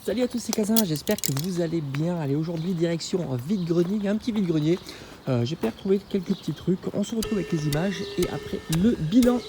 Salut à tous, c'est Kazin, j'espère que vous allez bien. Allez, aujourd'hui direction vide-grenier, il y a un petit vide-grenier. J'ai pu retrouver quelques petits trucs, on se retrouve avec les images et après le bilan.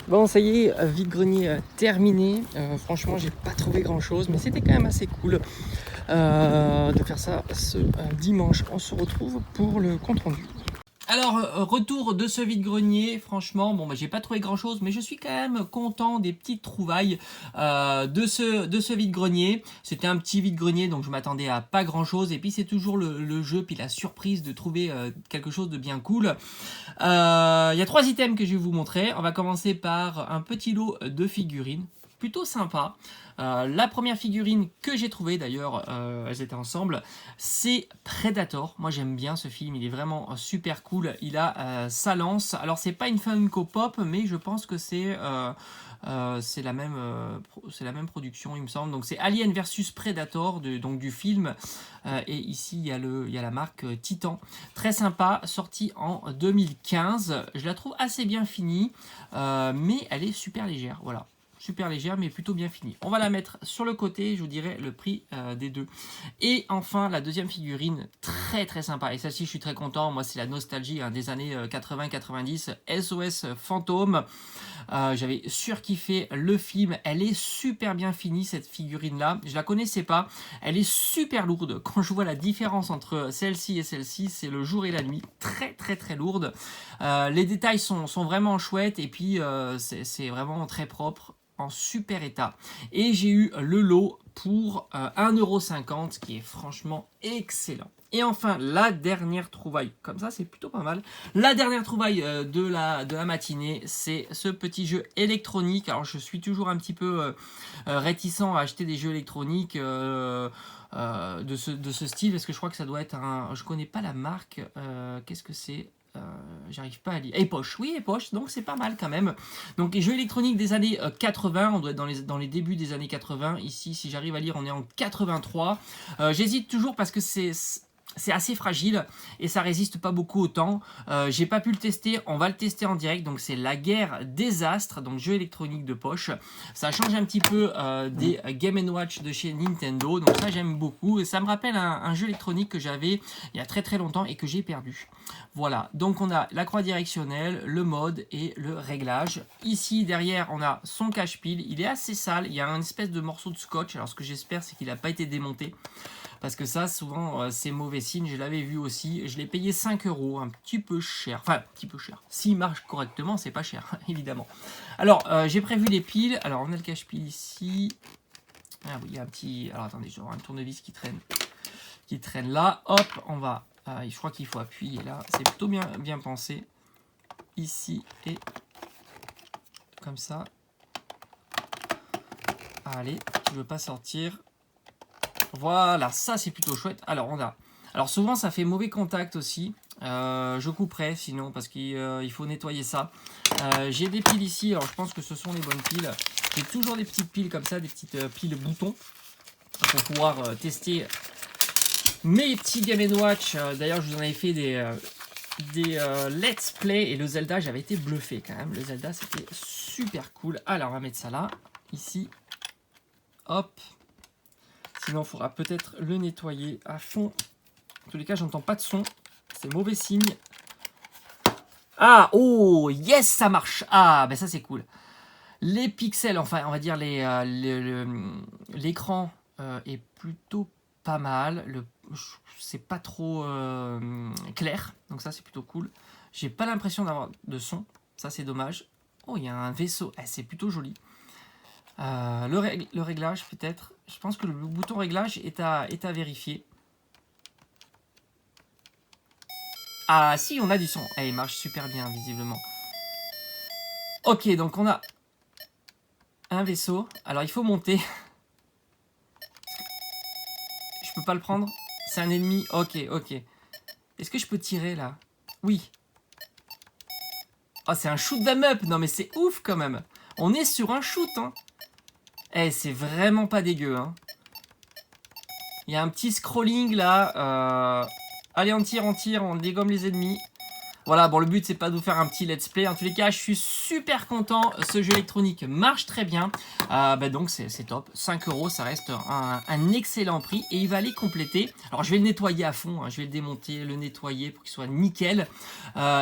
Bon, ça y est, vide-grenier terminé. Franchement, j'ai pas trouvé grand chose, mais c'était quand même assez cool de faire ça ce dimanche. On se retrouve pour le compte rendu. Alors, retour de ce vide-grenier, franchement, bon, bah, j'ai pas trouvé grand-chose, mais je suis quand même content des petites trouvailles de ce vide-grenier. C'était un petit vide-grenier, donc je m'attendais à pas grand-chose, et puis c'est toujours le jeu, puis la surprise de trouver quelque chose de bien cool. Il y a 3 items que je vais vous montrer. On va commencer par un petit lot de figurines, plutôt sympa. La première figurine que j'ai trouvée, d'ailleurs, elles étaient ensemble, c'est Predator. Moi j'aime bien ce film, il est vraiment super cool. Il a sa lance. Alors c'est pas une Funko Pop, mais je pense que c'est la même production, il me semble. Donc c'est Alien versus Predator, donc du film. Et ici il y a la marque Titan. Très sympa, sortie en 2015. Je la trouve assez bien finie, mais elle est super légère. Voilà. Super légère mais plutôt bien finie. On va la mettre sur le côté, je vous dirai le prix des deux. Et enfin la deuxième figurine, très très sympa. Et celle-ci je suis très content, moi c'est la nostalgie des années 80-90, SOS Fantôme. J'avais surkiffé le film, elle est super bien finie cette figurine là, je la connaissais pas, elle est super lourde. Quand je vois la différence entre celle-ci et celle-ci, c'est le jour et la nuit, très très très lourde. Les détails sont vraiment chouettes et puis c'est vraiment très propre, en super état. Et j'ai eu le lot pour 1,50 € qui est franchement excellent. Et enfin, la dernière trouvaille, comme ça c'est plutôt pas mal. La dernière trouvaille de la matinée, c'est ce petit jeu électronique. Alors je suis toujours un petit peu réticent à acheter des jeux électroniques de ce style, parce que je crois que ça doit être un... Je connais pas la marque, qu'est-ce que c'est ? J'arrive pas à lire. Epoch, oui, Epoch, donc c'est pas mal quand même. Donc les jeux électroniques des années 80, on doit être dans les débuts des années 80. Ici, si j'arrive à lire, on est en 83. J'hésite toujours parce que c'est assez fragile et ça résiste pas beaucoup au temps. J'ai pas pu le tester, on va le tester en direct. Donc c'est La Guerre des Astres, donc jeu électronique de poche. Ça change un petit peu des Game & Watch de chez Nintendo, donc ça j'aime beaucoup. Et ça me rappelle un jeu électronique que j'avais il y a très très longtemps et que j'ai perdu. Voilà, donc on a la croix directionnelle, le mode et le réglage. Ici derrière on a son cache-pile, il est assez sale, il y a un espèce de morceau de scotch. Alors ce que j'espère c'est qu'il n'a pas été démonté, parce que ça souvent c'est mauvais signe. Je l'avais vu aussi, je l'ai payé 5 €, un petit peu cher, enfin un petit peu cher, s'il marche correctement c'est pas cher évidemment. Alors j'ai prévu les piles. Alors on a le cache-pile ici. Ah oui, il y a un petit, alors attendez, je vais avoir un tournevis qui traîne, qui traîne là. Hop, on va... je crois qu'il faut appuyer là. C'est plutôt bien pensé. Ici et comme ça. Allez, tu veux pas sortir. Voilà, ça c'est plutôt chouette. Alors on a... Alors souvent ça fait mauvais contact aussi. Je couperai sinon parce qu'il faut nettoyer ça. J'ai des piles ici, alors je pense que ce sont les bonnes piles. J'ai toujours des petites piles comme ça, des petites piles boutons pour pouvoir tester mes petits Game & Watch. D'ailleurs je vous en avais fait des let's play et le Zelda, j'avais été bluffé quand même. Le Zelda c'était super cool. Alors on va mettre ça là, ici. Hop. Sinon il faudra peut-être le nettoyer à fond. En tous les cas j'entends pas de son. C'est mauvais signe. Ah, oh, yes, ça marche. Ah, ben ça c'est cool. Les pixels, enfin, on va dire l'écran est plutôt pas mal. C'est pas trop clair, donc ça c'est plutôt cool. J'ai pas l'impression d'avoir de son, ça c'est dommage. Oh, il y a un vaisseau, c'est plutôt joli. Le réglage peut-être. Je pense que le bouton réglage est à vérifier. Ah si, on a du son. Il marche super bien, visiblement. Ok, donc on a un vaisseau. Alors, il faut monter. Je peux pas le prendre. C'est un ennemi. Ok. Est-ce que je peux tirer, là? Oui. Oh, c'est un shoot 'em up. Non, mais c'est ouf, quand même. On est sur un shoot, hein. C'est vraiment pas dégueu, hein. Il y a un petit scrolling, là. Allez, on tire, on dégomme les ennemis. Voilà, bon, le but, c'est pas de vous faire un petit let's play. En tous les cas, je suis super content. Ce jeu électronique marche très bien. Donc, c'est top. 5 €, ça reste un excellent prix. Et il va aller compléter. Alors, je vais le nettoyer à fond. Hein, je vais le démonter, le nettoyer pour qu'il soit nickel.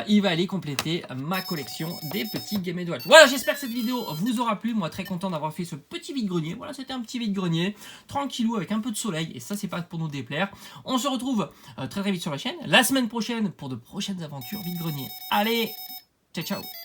Il va aller compléter ma collection des petits Game & Watch. Voilà, j'espère que cette vidéo vous aura plu. Moi, très content d'avoir fait ce petit vide-grenier. Voilà, c'était un petit vide-grenier. Tranquillou, avec un peu de soleil. Et ça, c'est pas pour nous déplaire. On se retrouve très vite sur la chaîne. La semaine prochaine pour de prochaines aventures vide-grenier. Allez, ciao ciao.